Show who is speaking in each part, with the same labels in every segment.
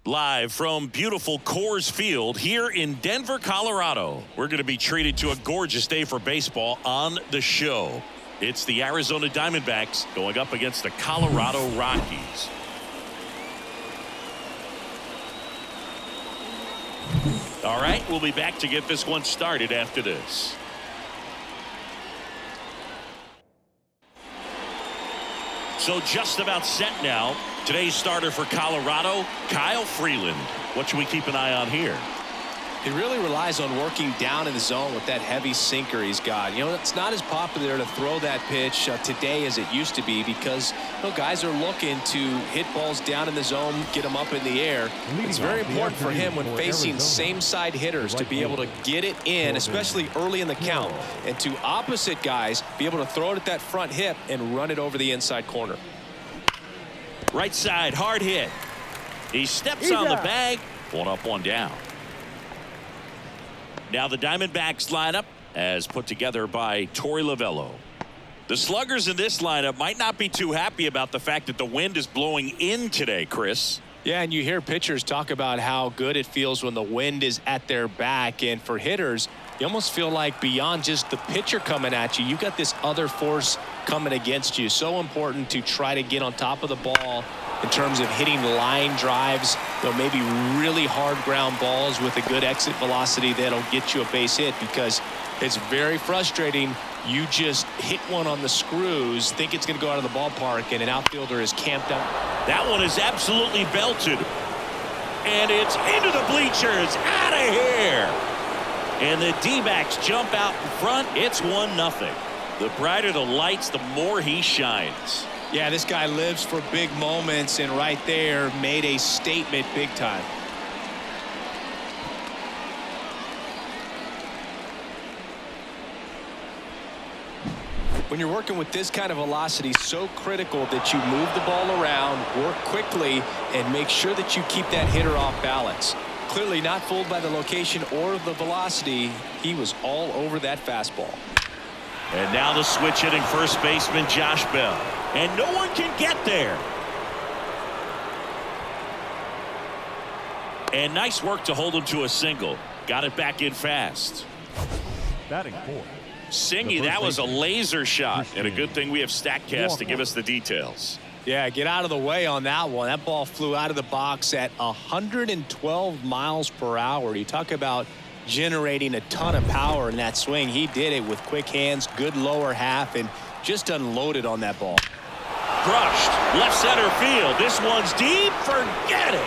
Speaker 1: Live from beautiful Coors Field here in Denver, Colorado. We're going to be treated to a gorgeous day for baseball on the show. It's the Arizona Diamondbacks going up against the Colorado Rockies. All right, we'll be back to get this one started after this. So just about set now. Today's starter for Colorado, Kyle Freeland. What should we keep an eye on here?
Speaker 2: He really relies on working down in the zone with that heavy sinker he's got. You know, it's not as popular to throw that pitch today as it used to be because, you know, guys are looking to hit balls down in the zone, get them up in the air. It's very important for him when facing same-side hitters to be able to get it in, especially early in the count, and to opposite guys be able to throw it at that front hip and run it over the inside corner.
Speaker 1: Right side, hard hit. He steps on the bag. One up, one down. Now the Diamondbacks lineup as put together by Torey Lovullo. The sluggers in this lineup might not be too happy about the fact that the wind is blowing in today, Chris.
Speaker 2: Yeah, and you hear pitchers talk about how good it feels when the wind is at their back. And for hitters, you almost feel like beyond just the pitcher coming at you, you've got this other force coming against you. So important to try to get on top of the ball in terms of hitting line drives, you know, maybe really hard ground balls with a good exit velocity that'll get you a base hit, because it's very frustrating. You just hit one on the screws, think it's going to go out of the ballpark, and an outfielder is camped out.
Speaker 1: That one is absolutely belted. And it's into the bleachers. Out of here. And the D-backs jump out in front. It's 1-0. The brighter the lights, the more he shines.
Speaker 2: Yeah, this guy lives for big moments, and right there made a statement big time. When you're working with this kind of velocity, so critical that you move the ball around, work quickly, and make sure that you keep that hitter off balance. Clearly not fooled by the location or the velocity. He was all over that fastball.
Speaker 1: And now the switch hitting first baseman Josh Bell. And no one can get there. And nice work to hold him to a single. Got it back in fast.
Speaker 3: Batting fourth.
Speaker 1: Singy, that was a laser shot. And a good thing we have StatCast to give us the details.
Speaker 2: Yeah, get out of the way on that one. That ball flew out of the box at 112 miles per hour. You talk about generating a ton of power in that swing. He did it with quick hands, good lower half, and just unloaded on that ball.
Speaker 1: Crushed. Left center field. This one's deep. Forget it.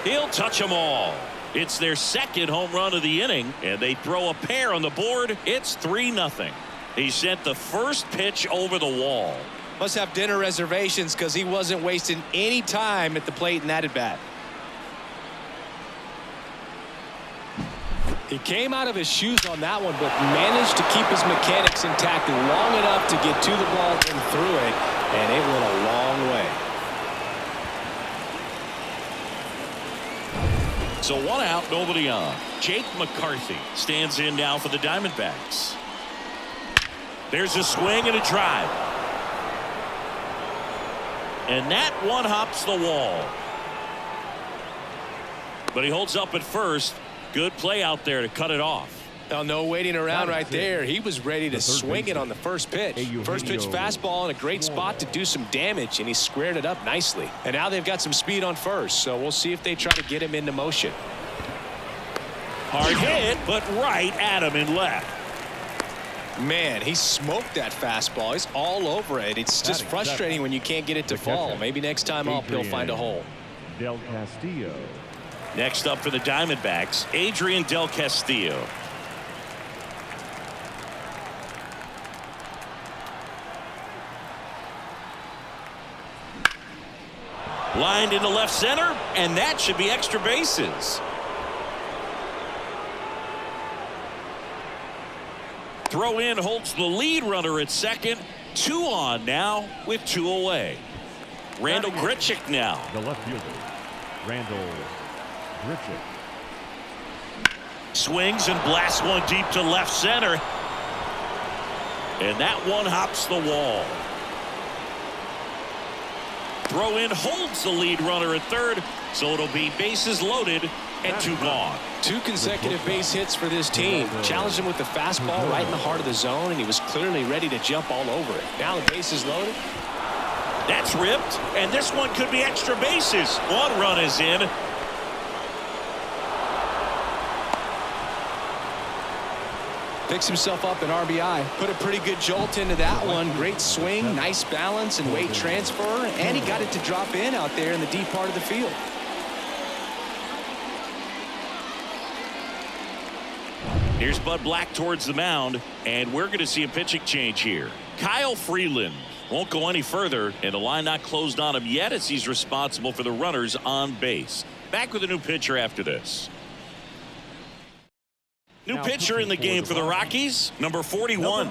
Speaker 1: He'll touch them all. It's their second home run of the inning, and they throw a pair on the board. It's 3-0. He sent the first pitch over the wall.
Speaker 2: Must have dinner reservations because he wasn't wasting any time at the plate in that at bat. He came out of his shoes on that one, but managed to keep his mechanics intact long enough to get to the ball and through it, and it went a long way.
Speaker 1: So 1 out, nobody on. Jake McCarthy stands in now for the Diamondbacks. There's a swing and a drive. And that one hops the wall. But he holds up at first. Good play out there to cut it off.
Speaker 2: Now, no waiting around right there. He was ready to swing it on the first pitch. First pitch fastball in a great spot to do some damage, and he squared it up nicely. And now they've got some speed on first, so we'll see if they try to get him into motion.
Speaker 1: Hard hit, but right at him in left.
Speaker 2: Man, he smoked that fastball. He's all over it. It's just frustrating when you can't get it to fall. Maybe next time up he'll find a hole.
Speaker 3: Del Castillo.
Speaker 1: Next up for the Diamondbacks, Adrian Del Castillo. Lined into left center, and that should be extra bases. Throw in holds the lead runner at second. 2 on now with 2 away. Randall Grichuk now.
Speaker 3: The left fielder, Randall Grichuk.
Speaker 1: Swings and blasts one deep to left center. And that one hops the wall. throw in holds the lead runner at third, so it'll be bases loaded and 2 gone.
Speaker 2: 2 consecutive base hits for this team. Challenged him with the fastball right in the heart of the zone, and he was clearly ready to jump all over it. Now the base is loaded.
Speaker 1: That's ripped, and this one could be extra bases. 1 run is in.
Speaker 2: Picks himself up an RBI. Put a pretty good jolt into that one. Great swing, nice balance and weight transfer, and he got it to drop in out there in the deep part of the field.
Speaker 1: Here's Bud Black towards the mound, and we're going to see a pitching change here. Kyle Freeland won't go any further, and the line not closed on him yet as he's responsible for the runners on base. Back with a new pitcher after this. New pitcher in the game for the Rockies, number 41.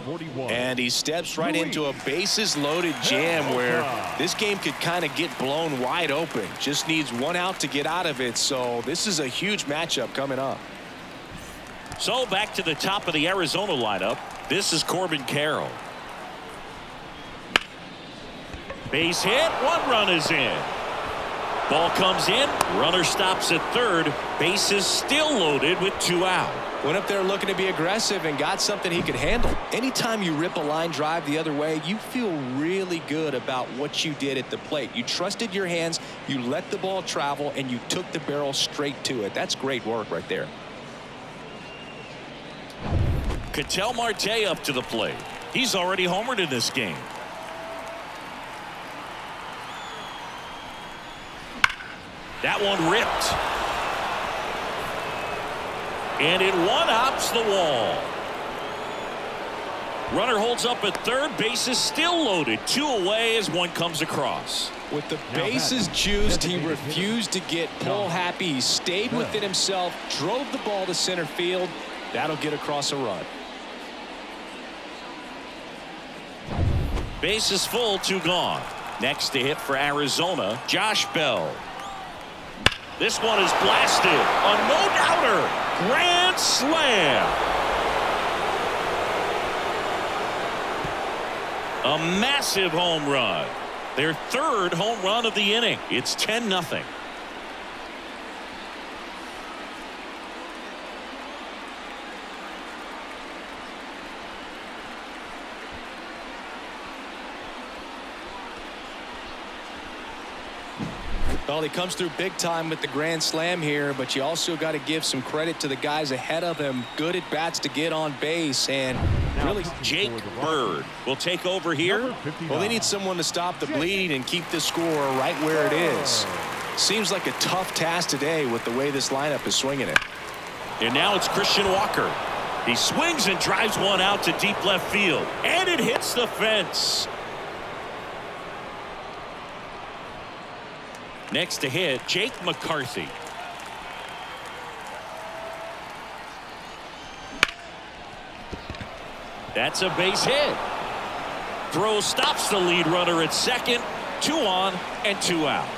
Speaker 2: And he steps right into a bases loaded jam where this game could kind of get blown wide open. Just needs 1 out to get out of it, so this is a huge matchup coming up.
Speaker 1: So back to the top of the Arizona lineup. This is Corbin Carroll. Base hit, 1 run is in. Ball comes in, runner stops at third. Bases still loaded with 2 out.
Speaker 2: Went up there looking to be aggressive and got something he could handle. Anytime you rip a line drive the other way, you feel really good about what you did at the plate. You trusted your hands, you let the ball travel, and you took the barrel straight to it. That's great work right there.
Speaker 1: Ketel Marte up to the plate. He's already homered in this game. That one ripped. And it one-hops the wall. Runner holds up at third. Bases still loaded. 2 away as 1 comes across.
Speaker 2: With the bases juiced, he refused to get pull happy. He stayed within himself, drove the ball to center field. That'll get across a run.
Speaker 1: Bases full, 2 gone. Next to hit for Arizona, Josh Bell. This one is blasted. A no-doubter. Grand slam. A massive home run. Their 3rd home run of the inning. It's 10-0.
Speaker 2: Well, he comes through big time with the grand slam here, but you also got to give some credit to the guys ahead of him. Good at bats to get on base, and really
Speaker 1: Jake Bird will take over here.
Speaker 2: Well, they need someone to stop the bleed and keep the score right where it is. Seems like a tough task today with the way this lineup is swinging it.
Speaker 1: And now it's Christian Walker. He swings and drives one out to deep left field, and it hits the fence. Next to hit, Jake McCarthy. That's a base hit. Throw stops the lead runner at second. 2 on and 2 out.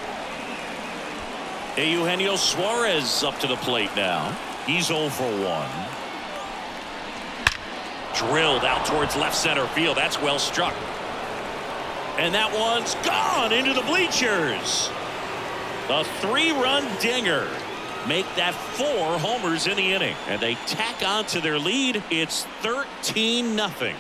Speaker 1: Eugenio Suarez up to the plate now. He's 0 for 1. Drilled out towards left center field. That's well struck. And that one's gone into the bleachers. A 3-run dinger. Make that 4 homers in the inning. And they tack on to their lead. It's 13-0.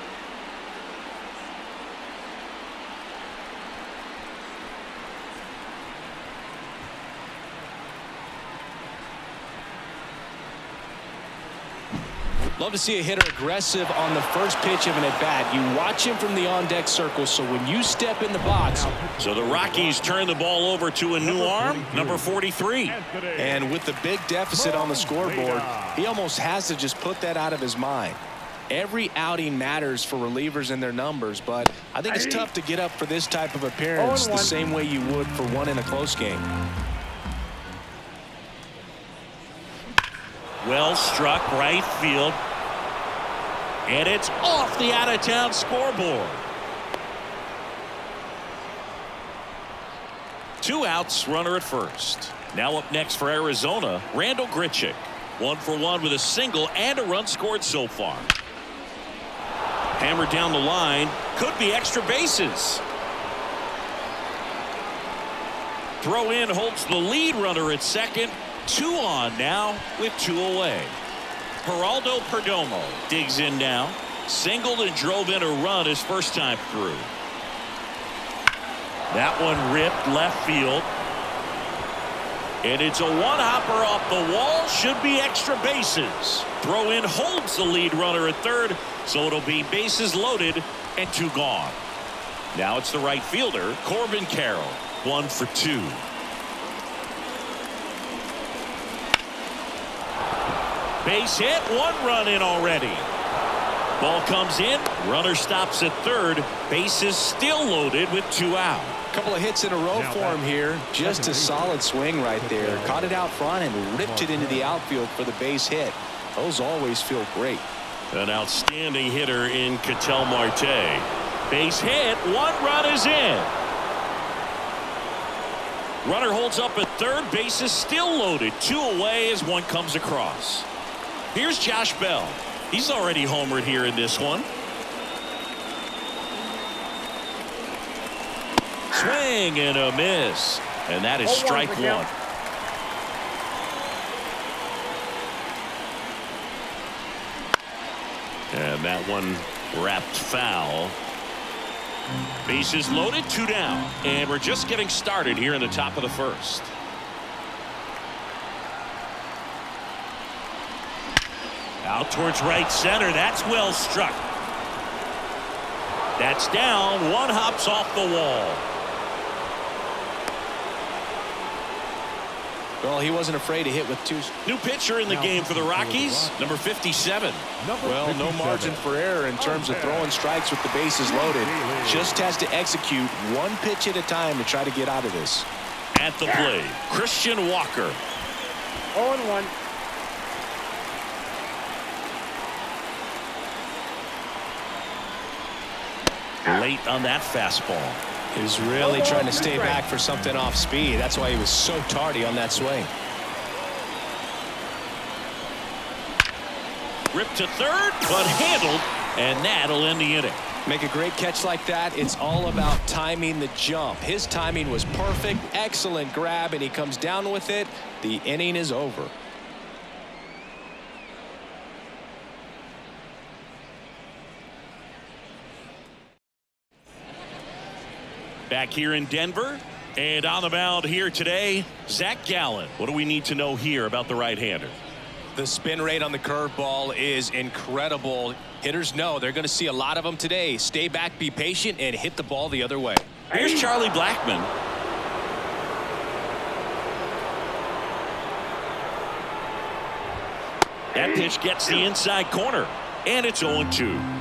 Speaker 2: Love to see a hitter aggressive on the first pitch of an at-bat. You watch him from the on-deck circle, so when you step in the box.
Speaker 1: So the Rockies turn the ball over to a new arm, number 43.
Speaker 2: And with the big deficit on the scoreboard, he almost has to just put that out of his mind. Every outing matters for relievers and their numbers, but I think it's tough to get up for this type of appearance the same way you would for one in a close game.
Speaker 1: Well struck right field. And it's off the out-of-town scoreboard. 2 outs, runner at first. Now up next for Arizona, Randall Grichuk. 1 for 1 with a single and a run scored so far. Hammered down the line. Could be extra bases. Throw in holds the lead runner at second. 2 on now with 2 away. Geraldo Perdomo digs in now. Singled and drove in a run his first time through. That one ripped left field. And it's a one-hopper off the wall. Should be extra bases. Throw in holds the lead runner at third. So it'll be bases loaded and 2 gone. Now it's the right fielder, Corbin Carroll. 1 for 2. Base hit. 1 run in already. Ball comes in. Runner stops at third. Bases still loaded with 2 out.
Speaker 2: Couple of hits in a row for him here. Just a solid swing right there. Caught it out front and ripped it into the outfield for the base hit. Those always feel great.
Speaker 1: An outstanding hitter in Ketel Marte. Base hit. 1 run is in. Runner holds up at third. Bases still loaded. 2 away as 1 comes across. Here's Josh Bell. He's already homered here in this one. Swing and a miss. And that is strike 1. And that one wrapped foul. Bases loaded, 2 down. And we're just getting started here in the top of the first. Out towards right center. That's well struck. That's down. 1 hops off the wall.
Speaker 2: Well, he wasn't afraid to hit with 2.
Speaker 1: New pitcher in the game for the Rockies, number 57.
Speaker 2: Well, no margin for error in terms of throwing strikes with the bases loaded. Just has to execute 1 pitch at a time to try to get out of this.
Speaker 1: At the plate, Christian Walker.
Speaker 4: 0-1.
Speaker 1: Late on that fastball.
Speaker 2: He was really trying to stay back for something off speed. That's why he was so tardy on that swing.
Speaker 1: Ripped to third, but handled, and that'll end the inning.
Speaker 2: Make a great catch like that. It's all about timing the jump. His timing was perfect. Excellent grab, and he comes down with it. The inning is over.
Speaker 1: Back here in Denver, and on the mound here today, Zach Gallen. What do we need to know here about the right-hander?
Speaker 2: The spin rate on the curveball is incredible. Hitters know they're going to see a lot of them today. Stay back, be patient, and hit the ball the other way.
Speaker 1: Here's Charlie Blackmon. That pitch gets the inside corner, and it's 0-2.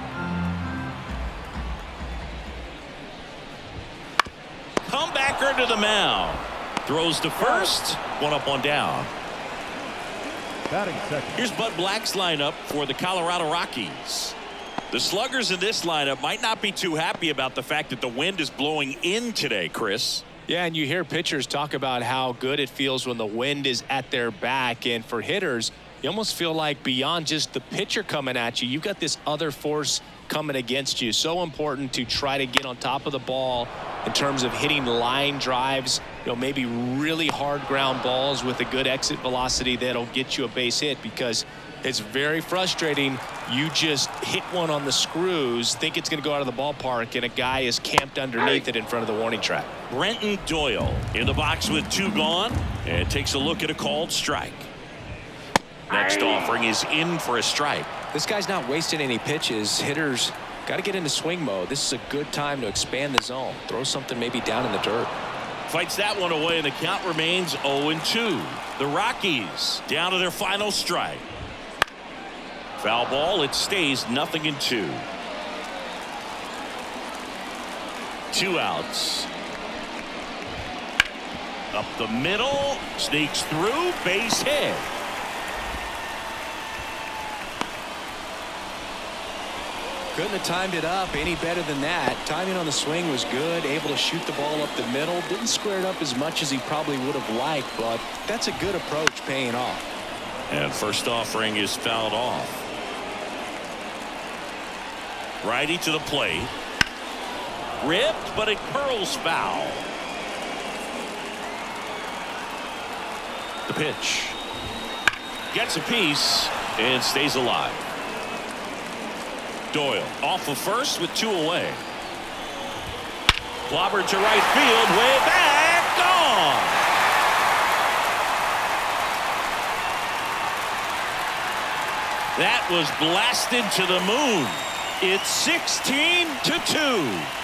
Speaker 1: Comebacker to the mound. Throws to first. 1 up, 1 down.
Speaker 3: Batting second.
Speaker 1: Here's Bud Black's lineup for the Colorado Rockies. The sluggers in this lineup might not be too happy about the fact that the wind is blowing in today, Chris.
Speaker 2: Yeah, and you hear pitchers talk about how good it feels when the wind is at their back. And for hitters, you almost feel like beyond just the pitcher coming at you, you've got this other force coming against you. So important to try to get on top of the ball in terms of hitting line drives, maybe really hard ground balls with a good exit velocity that'll get you a base hit, because it's very frustrating. You just hit one on the screws, think it's going to go out of the ballpark, and a guy is camped underneath it in front of the warning track.
Speaker 1: Brenton Doyle in the box with 2 gone, and takes a look at a called strike. Next offering is in for a strike.
Speaker 2: This guy's not wasting any pitches. Hitters got to get into swing mode. This is a good time to expand the zone. Throw something maybe down in the dirt.
Speaker 1: Fights that one away, and the count remains 0-2. The Rockies down to their final strike. Foul ball. It stays 0-2. 2 outs. Up the middle. Sneaks through. Base hit.
Speaker 2: Couldn't have timed it up any better than that. Timing on the swing was good. Able to shoot the ball up the middle. Didn't square it up as much as he probably would have liked, but that's a good approach paying off.
Speaker 1: And first offering is fouled off. Righty to the plate. Ripped, but it curls foul. The pitch. Gets a piece and stays alive. Doyle off of first with 2 away. Clobbered to right field, way back, gone. That was blasted to the moon. It's 16-2.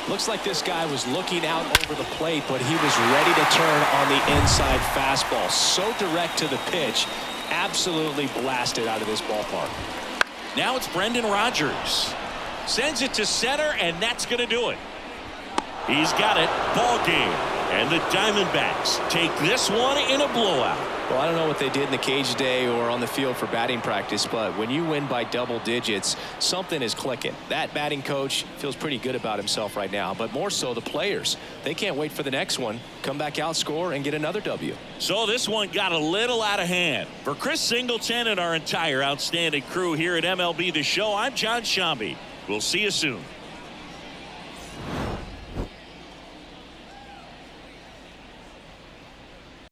Speaker 2: Looks like this guy was looking out over the plate, but he was ready to turn on the inside fastball. So direct to the pitch, absolutely blasted out of this ballpark.
Speaker 1: Now it's Brendan Rodgers. Sends it to center, and that's going to do it. He's got it. Ball game. And the Diamondbacks take this one in a blowout.
Speaker 2: Well, I don't know what they did in the cage today or on the field for batting practice, but when you win by double digits, something is clicking. That batting coach feels pretty good about himself right now, but more so the players. They can't wait for the next one. Come back out, score, and get another W.
Speaker 1: So this one got a little out of hand. For Chris Singleton and our entire outstanding crew here at MLB The Show, I'm John Shambi. We'll see you soon.